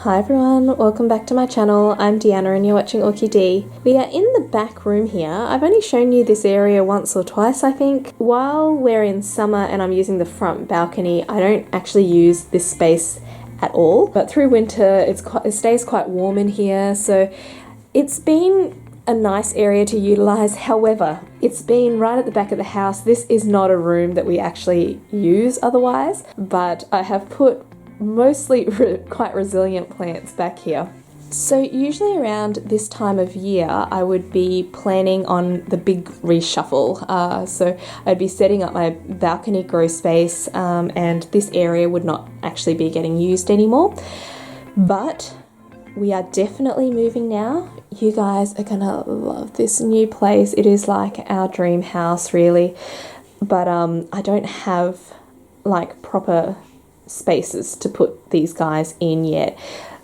Hi everyone, welcome back to my channel. I'm Deanna and you're watching Orchid. We are in the back room here. I've only shown you this area once or twice, I think. While we're in summer and I'm using the front balcony, I don't actually use this space at all. But through winter, it stays quite warm in here, so it's been a nice area to utilize. However, it's been right at the back of the house. This is not a room that we actually use otherwise, but I have put mostly quite resilient plants back here. So usually around this time of year I would be planning on the big reshuffle. So I'd be setting up my balcony grow space and this area would not actually be getting used anymore. But we are definitely moving now. You guys are gonna love this new place. It is like our dream house really, but I don't have like proper spaces to put these guys in yet,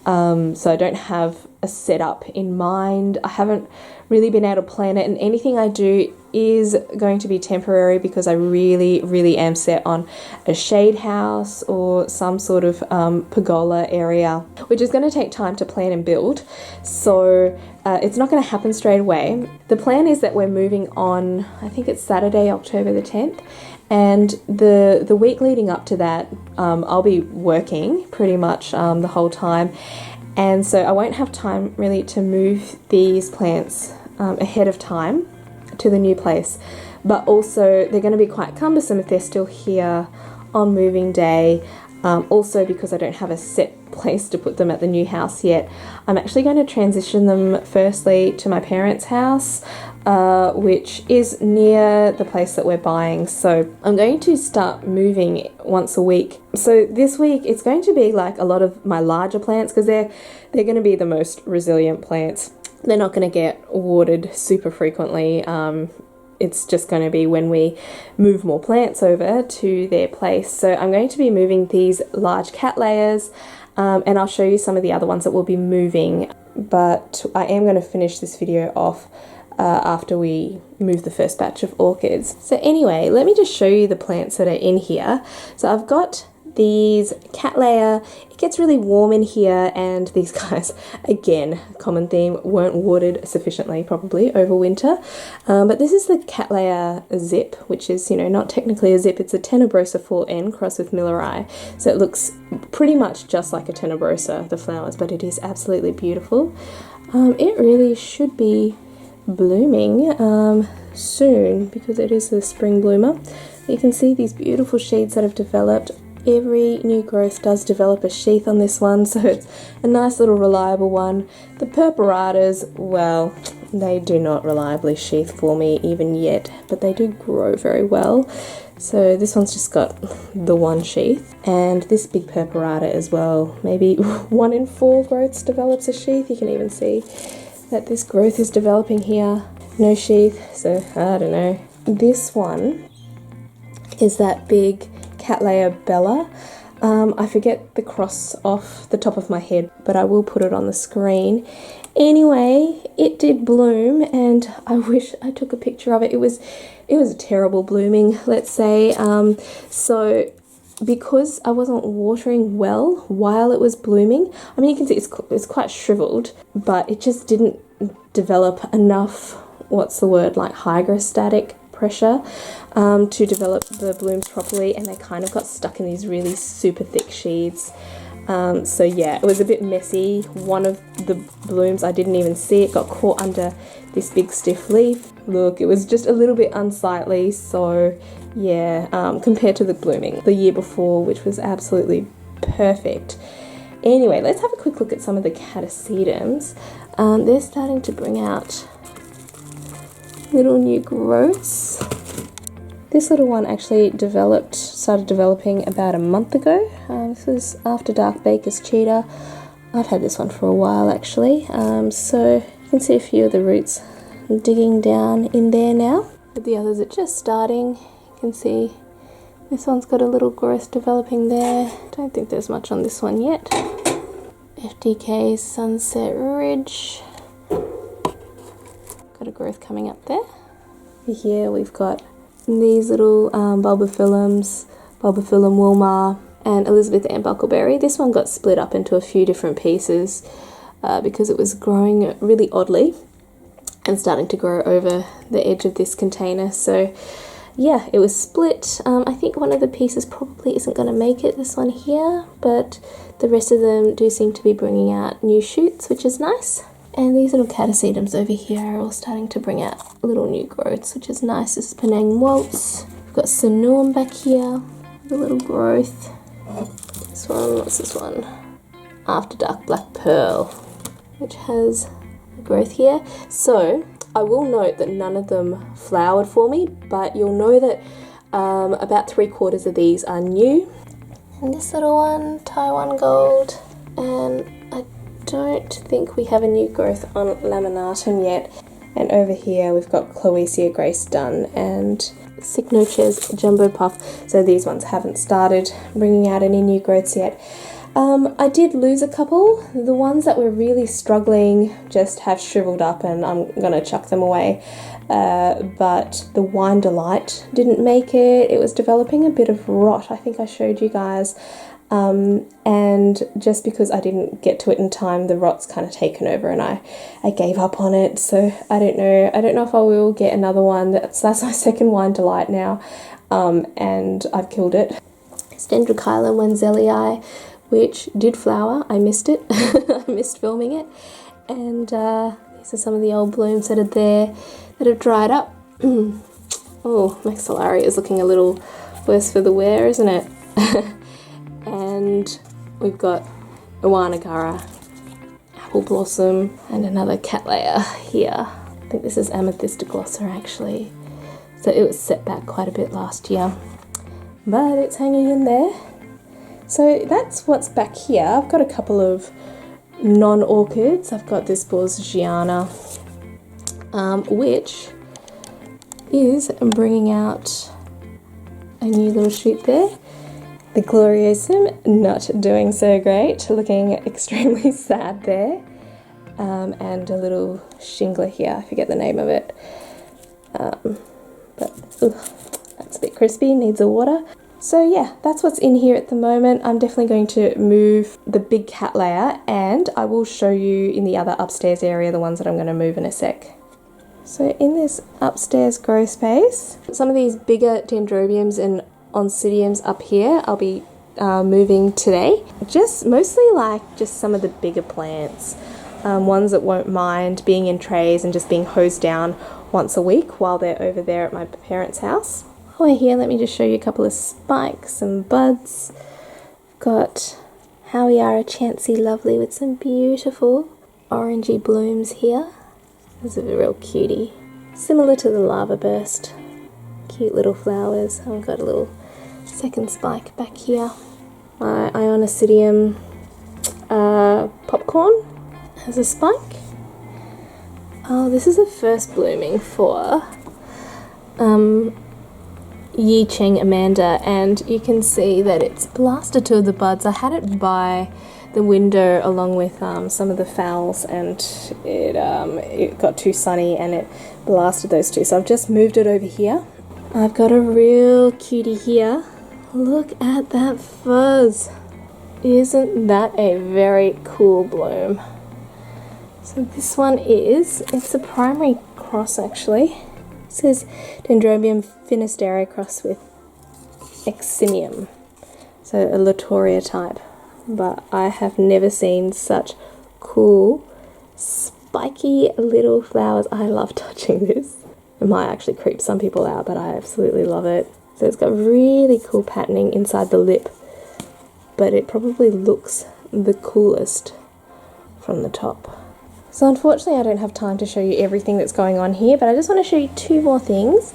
so I don't have a setup in mind. I haven't really been able to plan it, and anything I do is going to be temporary because I really am set on a shade house or some sort of pergola area, which is going to take time to plan and build, so it's not going to happen straight away. The plan is that we're moving on, I think it's Saturday, October the 10th, and the week leading up to that I'll be working pretty much the whole time, and so I won't have time really to move these plants ahead of time to the new place, but also they're going to be quite cumbersome if they're still here on moving day. Also because I don't have a set place to put them at the new house yet, I'm actually going to transition them firstly to my parents' house, which is near the place that we're buying. So I'm going to start moving once a week. So this week it's going to be like a lot of my larger plants because they're going to be the most resilient plants. They're not going to get watered super frequently. It's just going to be when we move more plants over to their place. So I'm going to be moving these large Cattleyas, and I'll show you some of the other ones that we'll be moving, but I am going to finish this video off after we move the first batch of orchids. So anyway, let me just show you the plants that are in here. So I've got these Cattleya. It gets really warm in here, and these guys, again, common theme, weren't watered sufficiently probably over winter. But this is the Cattleya Zip, which is, you know, not technically a zip, it's a Tenebrosa 4N crossed with Milleri. So it looks pretty much just like a Tenebrosa, the flowers, but it is absolutely beautiful. It really should be blooming soon because it is a spring bloomer. You can see these beautiful sheaths that have developed. Every new growth does develop a sheath on this one, so it's a nice little reliable one. The purpuratas, well, they do not reliably sheath for me even yet, but they do grow very well. So this one's just got the one sheath, and this big purpurata as well. Maybe 1 in 4 growths develops a sheath. You can even see that this growth is developing here. No sheath, so I don't know. This one is that big Cattleya Bella. I forget the cross off the top of my head, but I will put it on the screen. Anyway, it did bloom, and I wish I took a picture of it. It was a terrible blooming, let's say. So because I wasn't watering well while it was blooming, I mean, you can see it's quite shriveled, but it just didn't develop enough, what's the word, like hygrostatic pressure to develop the blooms properly, and they kind of got stuck in these really super thick sheaths. So yeah, it was a bit messy. One of the blooms, I didn't even see it, got caught under this big stiff leaf. Look, it was just a little bit unsightly. So yeah, compared to the blooming the year before, which was absolutely perfect. Anyway, let's have a quick look at some of the Catasetums. They're starting to bring out little new growths. This little one actually started developing about a month ago. This is After Dark Baker's Cheetah. I've had this one for a while actually. So you can see a few of the roots digging down in there now. But the others are just starting. You can see this one's got a little growth developing there. Don't think there's much on this one yet. FDK Sunset Ridge. Got a growth coming up there. Here we've got these little bulbophyllums, Bulbophyllum wilma, and Elizabeth Ann Buckleberry. This one got split up into a few different pieces because it was growing really oddly and starting to grow over the edge of this container. So yeah, it was split. I think one of the pieces probably isn't going to make it, this one here, but the rest of them do seem to be bringing out new shoots, which is nice. And these little Catasetums over here are all starting to bring out little new growths, which is nice. This is Penang Waltz. We've got Sinuum back here, the little growth. This one, what's this one? After Dark Black Pearl, which has a growth here. So I will note that none of them flowered for me, but you'll know that about 3/4 of these are new. And this little one, Taiwan Gold, and I don't think we have a new growth on Laminatum yet. And over here we've got Cloecia Grace Dunn and Cycnoches Jumbo Puff. So these ones haven't started bringing out any new growths yet. I did lose a couple. The ones that were really struggling just have shriveled up and I'm gonna chuck them away. But the Wine Delight didn't make it. It was developing a bit of rot. I think I showed you guys. And just because I didn't get to it in time, the rot's kind of taken over and I gave up on it. So I don't know if I will get another one. That's my second Wine Delight now. And I've killed it. It's Dendrochilum Wenzellii, which did flower. I missed it. I missed filming it. And these are some of the old blooms that are there that have dried up. Oh, Maxillaria is looking a little worse for the wear, isn't it? And we've got Iwanagara, Apple Blossom, and another Cattleya here. I think this is Amethyst Glosser actually. So it was set back quite a bit last year, but it's hanging in there. So that's what's back here. I've got a couple of non-orchids. I've got this Borsigiana, which is bringing out a new little shoot there. The Gloriosum not doing so great, looking extremely sad there. And a little shingler here, I forget the name of it. But that's a bit crispy, needs a water. So yeah, that's what's in here at the moment. I'm definitely going to move the big Cattleya, and I will show you in the other upstairs area the ones that I'm going to move in a sec. So in this upstairs grow space, some of these bigger Dendrobiums and Oncidiums up here I'll be moving today. Just mostly just some of the bigger plants, ones that won't mind being in trays and just being hosed down once a week while they're over there at my parents' house. While we're here, let me just show you a couple of spikes and buds. Got Howiara Chansey Lovely with some beautiful orangey blooms here. This is a real cutie. Similar to the Lava Burst. Cute little flowers. I've got a little second spike back here. My Ionicidium Popcorn has a spike. Oh, this is the first blooming for Yi Cheng Amanda, and you can see that it's blasted two of the buds. I had it by the window along with some of the phals, and it got too sunny and it blasted those two. So I've just moved it over here. I've got a real cutie here. Look at that fuzz. Isn't that a very cool bloom? So this one it's a primary cross actually. It says Dendrobium Finisterre cross with Eximium. So a Latoria type. But I have never seen such cool, spiky little flowers. I love touching this. It might actually creep some people out, but I absolutely love it. So it's got really cool patterning inside the lip, but it probably looks the coolest from the top. So unfortunately I don't have time to show you everything that's going on here, but I just want to show you two more things.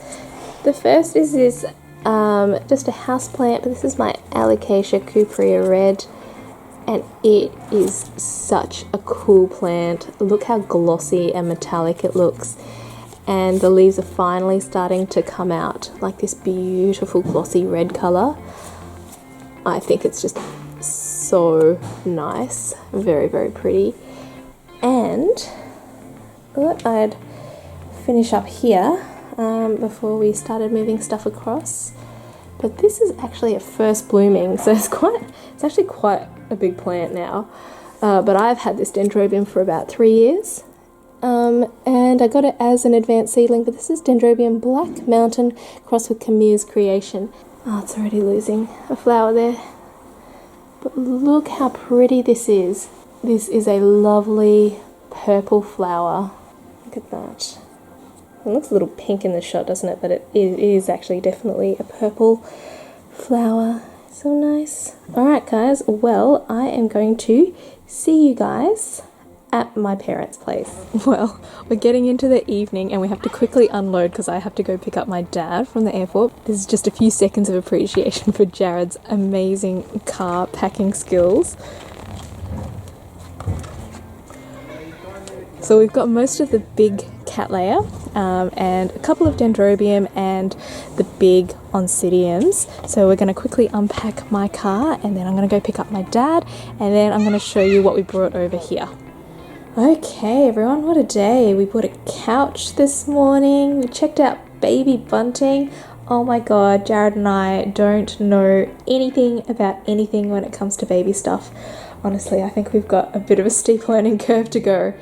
The first is this, just a house plant, but this is my Alocasia cuprea red, and it is such a cool plant. Look how glossy and metallic it looks. And the leaves are finally starting to come out like this beautiful glossy red colour. I think it's just so nice, very, very pretty. And I thought I'd finish up here before we started moving stuff across. but this is actually a first blooming, so it's actually quite a big plant now. But I've had this Dendrobium for about 3 years. And I got it as an advanced seedling, but this is Dendrobium Black Mountain crossed with Camus Creation. Oh, it's already losing a flower there. But look how pretty this is. This is a lovely purple flower. Look at that. It looks a little pink in the shot, doesn't it? But it is actually definitely a purple flower. So nice. Alright guys, well, I am going to see you guys at my parents' place. Well, we're getting into the evening and we have to quickly unload because I have to go pick up my dad from the airport. This is just a few seconds of appreciation for Jared's amazing car packing skills. So we've got most of the big Cattleya and a couple of Dendrobium and the big Oncidiums. So we're going to quickly unpack my car and then I'm going to go pick up my dad and then I'm going to show you what we brought over here. Okay everyone, what a day. We bought a couch this morning. We checked out baby bunting. Oh my god, Jared and I don't know anything about anything when it comes to baby stuff. Honestly, I think we've got a bit of a steep learning curve to go.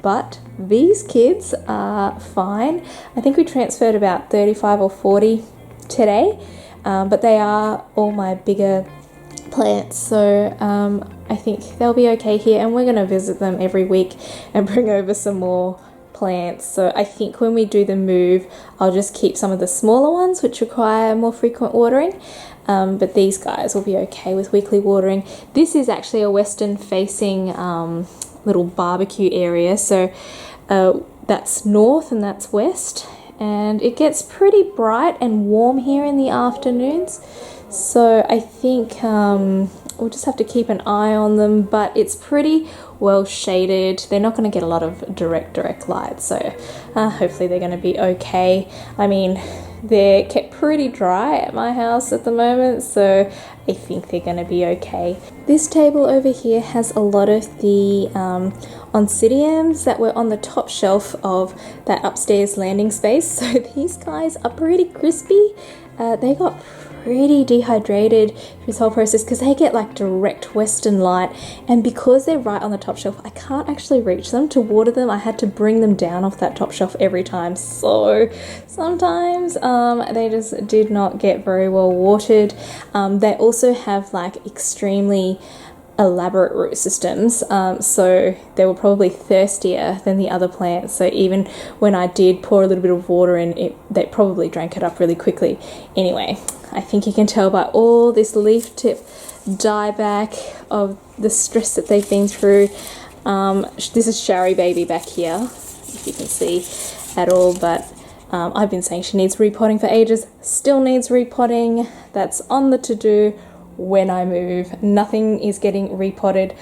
But these kids are fine. I think we transferred about 35 or 40 today, but they are all my bigger plants, so I think they'll be okay here, and we're going to visit them every week and bring over some more plants. So I think when we do the move, I'll just keep some of the smaller ones which require more frequent watering, but these guys will be okay with weekly watering. This is actually a western facing little barbecue area, so that's north and that's west, and it gets pretty bright and warm here in the afternoons, so I think we'll just have to keep an eye on them, but it's pretty well shaded. They're not going to get a lot of direct light, so hopefully they're going to be okay. I mean, they're kept pretty dry at my house at the moment, so I think they're going to be okay. This table over here has a lot of the Oncidiums that were on the top shelf of that upstairs landing space, so these guys are pretty crispy. They got pretty dehydrated through this whole process because they get like direct western light, and because they're right on the top shelf, I can't actually reach them to water them. I had to bring them down off that top shelf every time, so sometimes they just did not get very well watered. They also have like extremely elaborate root systems, so they were probably thirstier than the other plants, so even when I did pour a little bit of water in, they probably drank it up really quickly. Anyway, I think you can tell by all this leaf tip dieback of the stress that they've been through. This is Shari Baby back here, if you can see at all, but I've been saying she needs repotting for ages, still needs repotting. That's on the to-do when I move. Nothing is getting repotted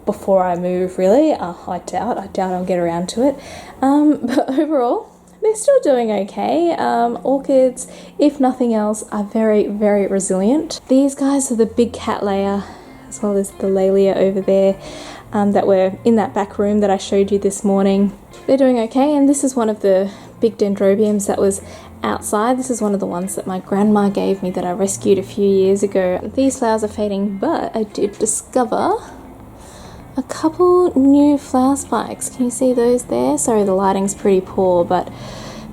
before I move, really. I doubt I'll get around to it, but overall they're still doing okay. Orchids, if nothing else, are very, very resilient. These guys are the big Cattleya, as well as the Laelia over there, that were in that back room that I showed you this morning. They're doing okay, and this is one of the big Dendrobiums that was outside. This is one of the ones that my grandma gave me that I rescued a few years ago. These flowers are fading, but I did discover a couple new flower spikes. Can you see those there? Sorry, the lighting's pretty poor, but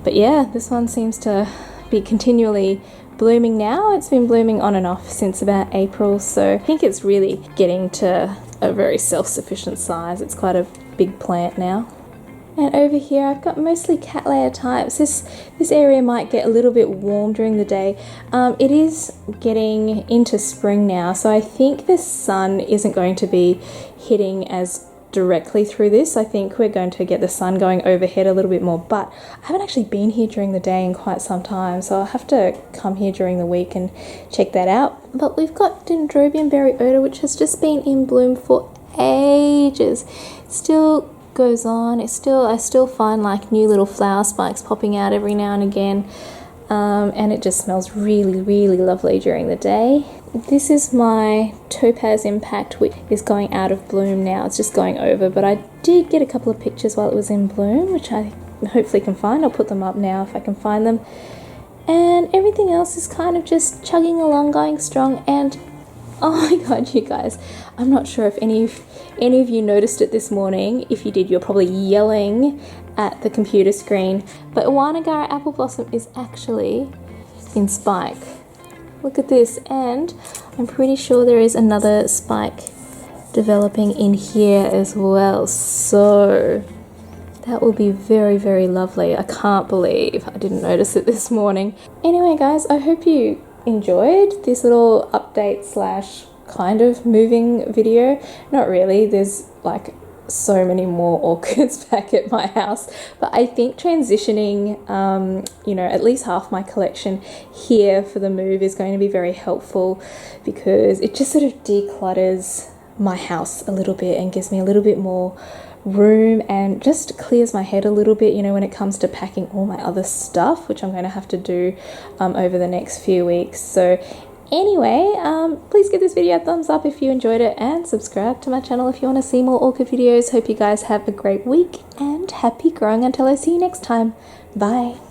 yeah, this one seems to be continually blooming now. It's been blooming on and off since about April, so I think it's really getting to a very self-sufficient size. It's quite a big plant now. And over here I've got mostly Cattleya types. This area might get a little bit warm during the day. It is getting into spring now, so I think the sun isn't going to be hitting as directly through this. I think we're going to get the sun going overhead a little bit more, but I haven't actually been here during the day in quite some time, so I'll have to come here during the week and check that out. But we've got Dendrobium Berryota, which has just been in bloom for ages. Still goes on. I still find like new little flower spikes popping out every now and again, and it just smells really, really lovely during the day. This is my Topaz Impact, which is going out of bloom now. It's just going over, but I did get a couple of pictures while it was in bloom, which I hopefully can find. I'll put them up now if I can find them. and everything else is kind of just chugging along, going strong. And oh my god, you guys, I'm not sure if any of you noticed it this morning. If you did, you're probably yelling at the computer screen, but Wanagara apple blossom is actually in spike. Look at this, and I'm pretty sure there is another spike developing in here as well, so that will be very, very lovely. I can't believe I didn't notice it this morning. Anyway guys, I hope you enjoyed this little update slash kind of moving video. Not really, there's like so many more orchids back at my house, but I think transitioning you know, at least half my collection here for the move is going to be very helpful, because it just sort of declutters my house a little bit and gives me a little bit more room and just clears my head a little bit, you know, when it comes to packing all my other stuff, which I'm going to have to do over the next few weeks. So anyway, please give this video a thumbs up if you enjoyed it, and subscribe to my channel if you want to see more orchid videos. Hope you guys have a great week and happy growing until I see you next time. Bye.